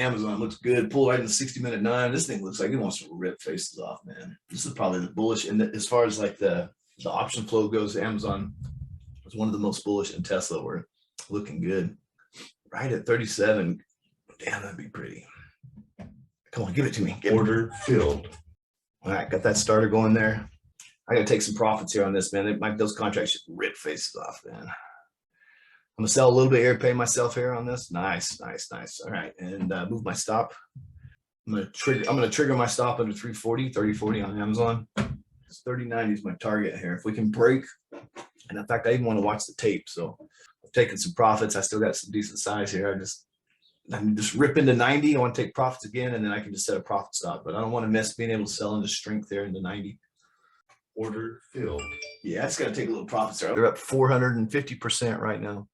Amazon looks good. Pull right in the 60-minute 9. This thing looks like it wants to rip faces off, man. This is probably the bullish. And as far as like the option flow goes, Amazon was one of the most bullish, and Tesla were looking good. Right at 37. Damn, that'd be pretty. Come on, give it to me. Order filled. All right, got that starter going there. I gotta take some profits here on this, man. Those contracts should rip faces off, man. I'm gonna sell a little bit here, pay myself here on this. Nice. All right, and move my stop. I'm gonna trigger my stop under 340, 3040 on Amazon. 3090 is my target here. If we can break, and in fact, I even want to watch the tape. So I've taken some profits. I still got some decent size here. I can just rip into 90. I want to take profits again, and then I can just set a profit stop. But I don't want to miss being able to sell into strength there into 90. Order filled. Yeah, it's going to take a little profits there. They're up 450% right now.